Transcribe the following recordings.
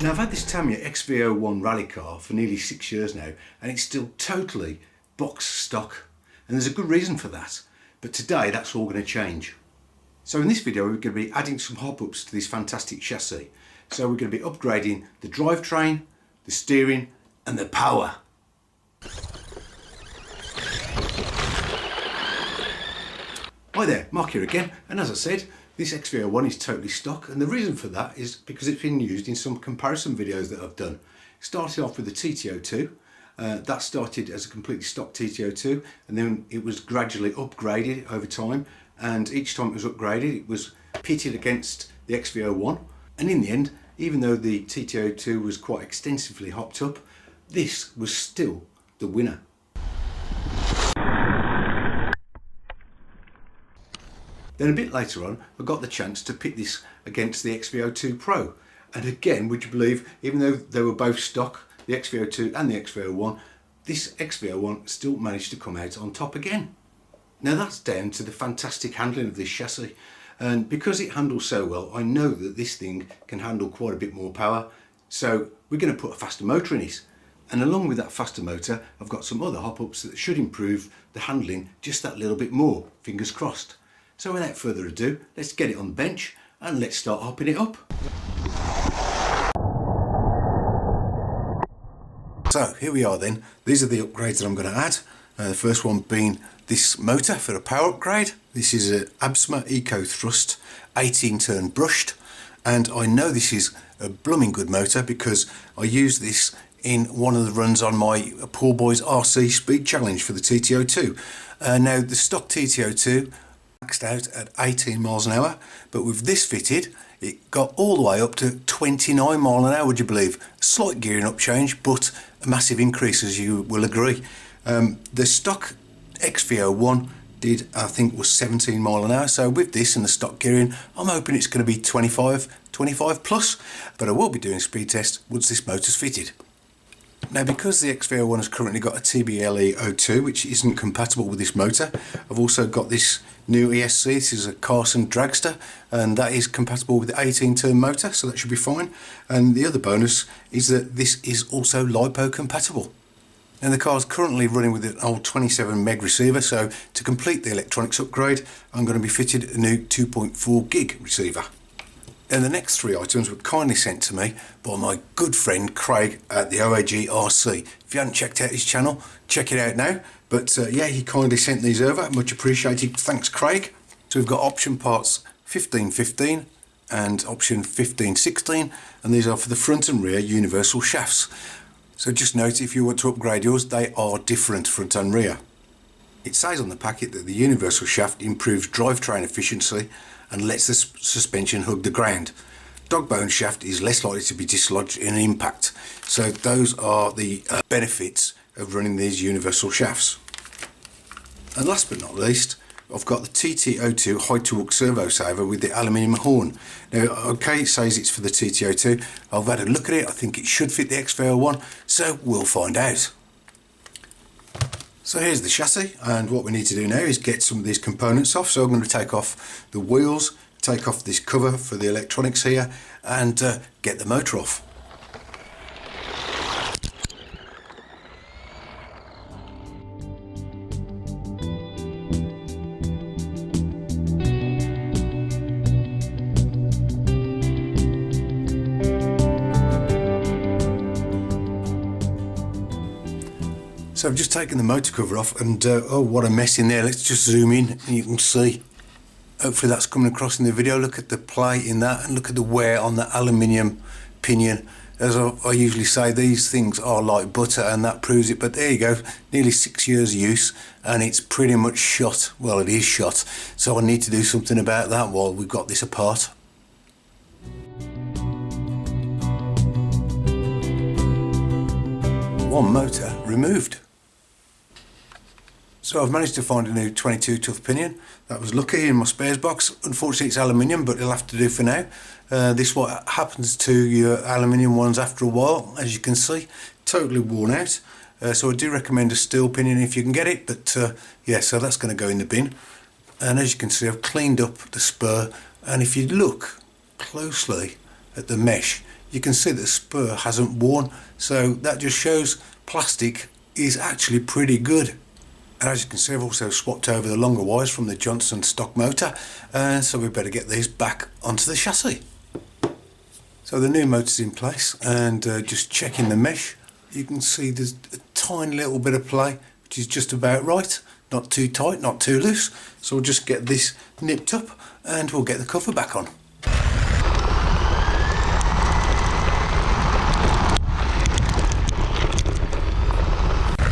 Now I've had this Tamiya XV-01 rally car for nearly 6 years now, and it's still totally box stock, and there's a good reason for that, but today that's all going to change. So in this video we're going to be adding some hop-ups to this fantastic chassis. So we're going to be upgrading the drivetrain, the steering and the power. Hi there, Mark here again, and as I said, this XV-01 is totally stock, and the reason for that is because it's been used in some comparison videos that I've done. Started off with the TT02, that started as a completely stock TT02, and then it was gradually upgraded over time, and each time it was upgraded it was pitted against the XV-01, and in the end, even though the TT02 was quite extensively hopped up, this was still the winner. Then a bit later on, I got the chance to pit this against the XV-02 Pro. And again, would you believe, even though they were both stock, the XV-02 and the XV-01, this XV-01 still managed to come out on top again. Now that's down to the fantastic handling of this chassis. And because it handles so well, I know that this thing can handle quite a bit more power. So we're going to put a faster motor in it. And along with that faster motor, I've got some other hop-ups that should improve the handling just that little bit more, fingers crossed. So without further ado, let's get it on the bench and let's start hopping it up. So here we are then. These are the upgrades that I'm going to add. The first one being this motor for a power upgrade. This is an ABSMA Eco Thrust 18 turn brushed, and I know this is a blooming good motor because I used this in one of the runs on my Poor Boys RC Speed Challenge for the TT02. Now the stock TT02 maxed out at 18 miles an hour, but with this fitted it got all the way up to 29 miles an hour, would you believe? A slight gearing up change, but a massive increase, as you will agree. The stock XV-01 did, I think, was 17 miles an hour, so with this and the stock gearing I'm hoping it's going to be 25 plus, but I will be doing a speed test once this motor's fitted. Now, because the XV-01 has currently got a TBLE02 which isn't compatible with this motor, I've also got this new ESC. This is a Carson Dragster, and that is compatible with the 18 turn motor, so that should be fine. And the other bonus is that this is also LiPo compatible. Now the car is currently running with an old 27 meg receiver, so to complete the electronics upgrade I'm going to be fitted a new 2.4 gig receiver. And the next three items were kindly sent to me by my good friend Craig at the OAG RC. If you haven't checked out his channel, check it out now. But yeah, he kindly sent these over, much appreciated, thanks Craig. So we've got option parts 1515 and option 1516, and these are for the front and rear universal shafts. So just note, if you want to upgrade yours, they are different front and rear. It says on the packet that the universal shaft improves drivetrain efficiency and lets the suspension hug the ground. Dog bone shaft is less likely to be dislodged in an impact. So those are the benefits of running these universal shafts. And last but not least, I've got the TT02 high-torque servo saver with the aluminium horn. Now, okay, it says it's for the TT02. I've had a look at it. I think it should fit the XV-01, so we'll find out. So here's the chassis, and what we need to do now is get some of these components off. So I'm going to take off the wheels, take off this cover for the electronics here, and get the motor off. So I've just taken the motor cover off, and oh, what a mess in there. Let's just zoom in and you can see. Hopefully that's coming across in the video. Look at the play in that, and look at the wear on the aluminium pinion. As I usually say, these things are like butter, and that proves it. But there you go, nearly 6 years use, and it's pretty much shot. Well, it is shot, so I need to do something about that while we've got this apart. One motor removed. So I've managed to find a new 22 tooth pinion. That was lucky in my spares box. Unfortunately it's aluminium, but it'll have to do for now. This is what happens to your aluminium ones after a while, as you can see, totally worn out. So I do recommend a steel pinion if you can get it, but yeah, so that's going to go in the bin. And as you can see, I've cleaned up the spur, and if you look closely at the mesh, you can see that the spur hasn't worn, so that just shows plastic is actually pretty good. And as you can see, I've also swapped over the longer wires from the Johnson stock motor, so we better get these back onto the chassis. So the new motor's in place, and just checking the mesh, you can see there's a tiny little bit of play, which is just about right. Not too tight, not too loose. So we'll just get this nipped up and we'll get the cover back on.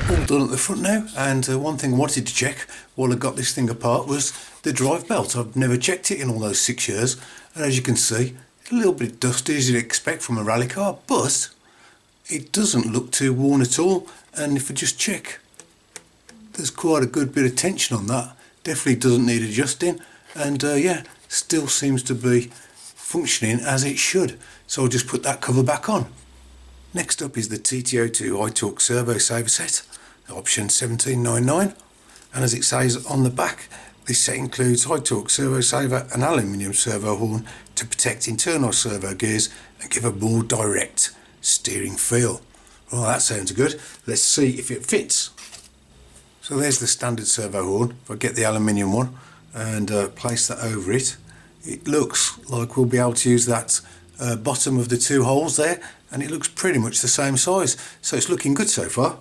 All done at the front now, and one thing I wanted to check while I got this thing apart was the drive belt. I've never checked it in all those 6 years, and as you can see, a little bit dusty as you'd expect from a rally car, but it doesn't look too worn at all. And if I just check, there's quite a good bit of tension on that. Definitely doesn't need adjusting, and yeah, still seems to be functioning as it should. So I'll just put that cover back on. Next up is the TT02 high torque Servo Saver set, option 1799, and as it says on the back, this set includes high torque servo saver and aluminium servo horn to protect internal servo gears and give a more direct steering feel. Well, that sounds good. Let's see if it fits. So there's the standard servo horn. If I get the aluminium one and place that over it, it looks like we'll be able to use that bottom of the two holes there, and it looks pretty much the same size. So it's looking good so far.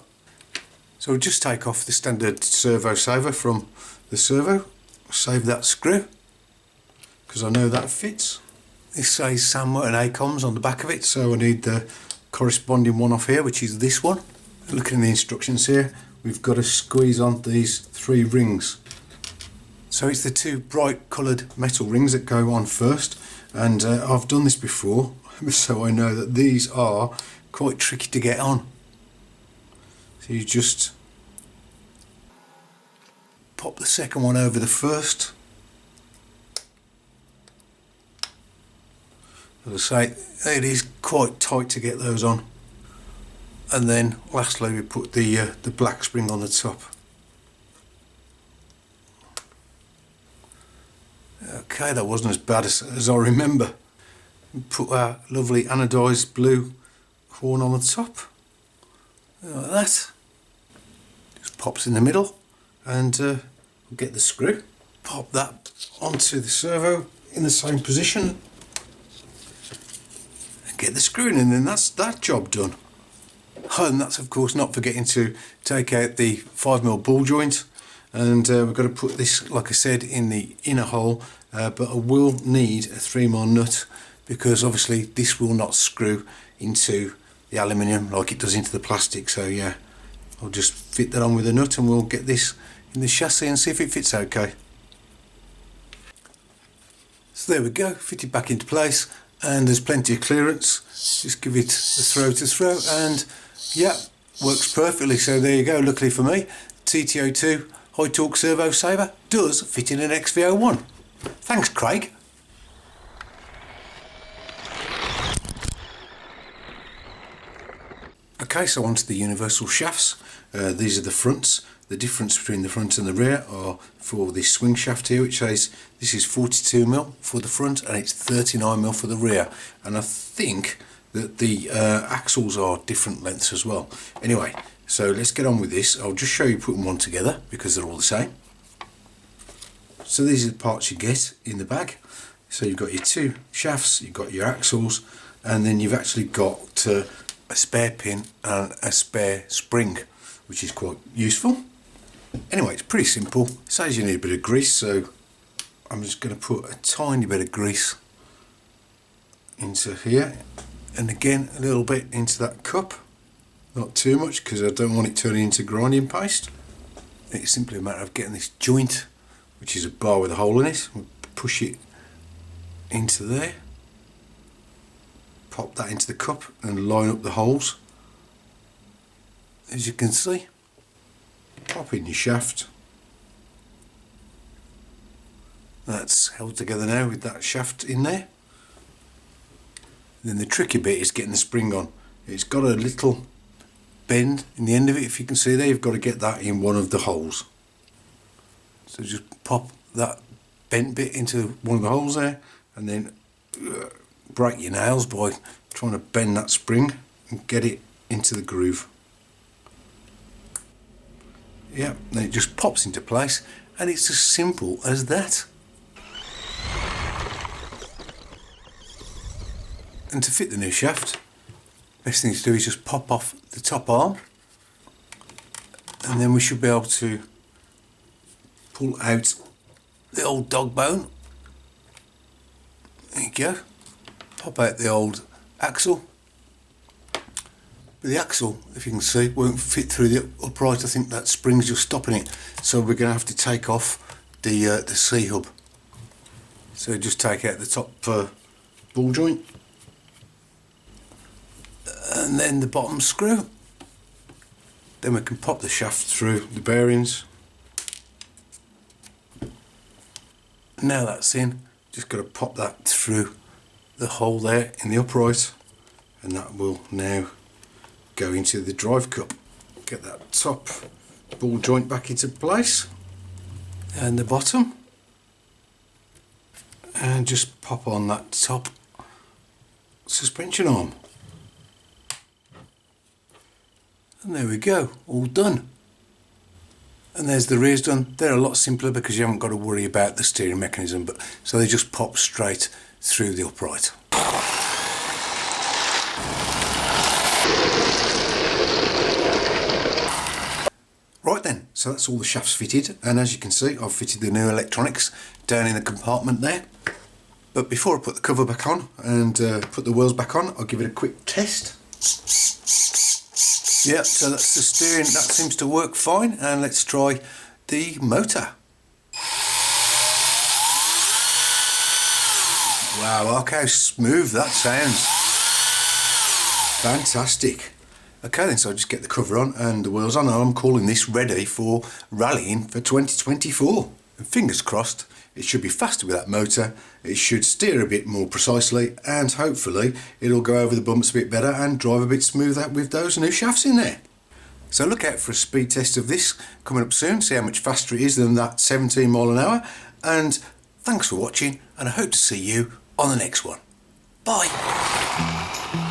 So we'll just take off the standard servo saver from the servo, save that screw, because I know that fits. This says Samwer and ACOMS on the back of it, so I need the corresponding one off here, which is this one. Looking at the instructions here, we've got to squeeze on these 3 rings. So it's the 2 bright coloured metal rings that go on first, and I've done this before, so I know that these are quite tricky to get on. So you just pop the second one over the first. As I say, it is quite tight to get those on. And then lastly we put the black spring on the top. Okay, that wasn't as bad as I remember. Put our lovely anodised blue horn on the top, like that. Just pops in the middle, and we'll get the screw. Pop that onto the servo in the same position, and get the screw in, and then that's that job done. Oh, and that's of course not forgetting to take out the 5mm ball joint, and we've got to put this, like I said, in the inner hole, but I will need a 3mm nut, because obviously this will not screw into the aluminium like it does into the plastic. So yeah, I'll just fit that on with a nut and we'll get this in the chassis and see if it fits okay. So there we go, fitted back into place, and there's plenty of clearance. Just give it a throw to throw, and yeah, works perfectly. So there you go, luckily for me, TT02 high torque servo saver does fit in an XV01. Thanks, Craig. Okay, so onto the universal shafts. These are the fronts. The difference between the front and the rear are for this swing shaft here, which says this is 42mm for the front and it's 39mm for the rear. And I think that the axles are different lengths as well. Anyway, so let's get on with this. I'll just show you putting one together because they're all the same. So these are the parts you get in the bag. So you've got your 2 shafts, you've got your axles, and then you've actually got a spare pin and a spare spring, which is quite useful. Anyway, it's pretty simple. It says you need a bit of grease, so I'm just going to put a tiny bit of grease into here, and again a little bit into that cup. Not too much because I don't want it turning into grinding paste. It's simply a matter of getting this joint, which is a bar with a hole in it, we'll push it into there. Pop that into the cup and line up the holes. As you can see, pop in your shaft. That's held together now with that shaft in there. Then the tricky bit is getting the spring on. It's got a little bend in the end of it, if you can see there. You've got to get that in one of the holes. So just pop that bent bit into one of the holes there, and then break your nails by trying to bend that spring and get it into the groove. Yeah, then it just pops into place, and it's as simple as that. And to fit the new shaft, best thing to do is just pop off the top arm, and then we should be able to pull out the old dog bone. There you go. Pop out the old axle. But the axle, if you can see, won't fit through the upright. I think that spring's just stopping it. So we're going to have to take off the C-hub. So just take out the top ball joint. And then the bottom screw. Then we can pop the shaft through the bearings. Now that's in, just got to pop that through the hole there in the upright, and that will now go into the drive cup. Get that top ball joint back into place, and the bottom, and just pop on that top suspension arm. And there we go, all done. And there's the rears done. They're a lot simpler because you haven't got to worry about the steering mechanism, but so they just pop straight through the upright. Right then, so that's all the shafts fitted, and as you can see, I've fitted the new electronics down in the compartment there. But before I put the cover back on and put the wheels back on, I'll give it a quick test. Yeah, so that's the steering, that seems to work fine, and let's try the motor. Wow, look how smooth that sounds. Fantastic. Okay then, so I'll just get the cover on and the wheels on, and I'm calling this ready for rallying for 2024. And fingers crossed, it should be faster with that motor, it should steer a bit more precisely, and hopefully it'll go over the bumps a bit better and drive a bit smoother with those new shafts in there. So look out for a speed test of this coming up soon, see how much faster it is than that 17 mile an hour, and thanks for watching, and I hope to see you on the next one. Bye!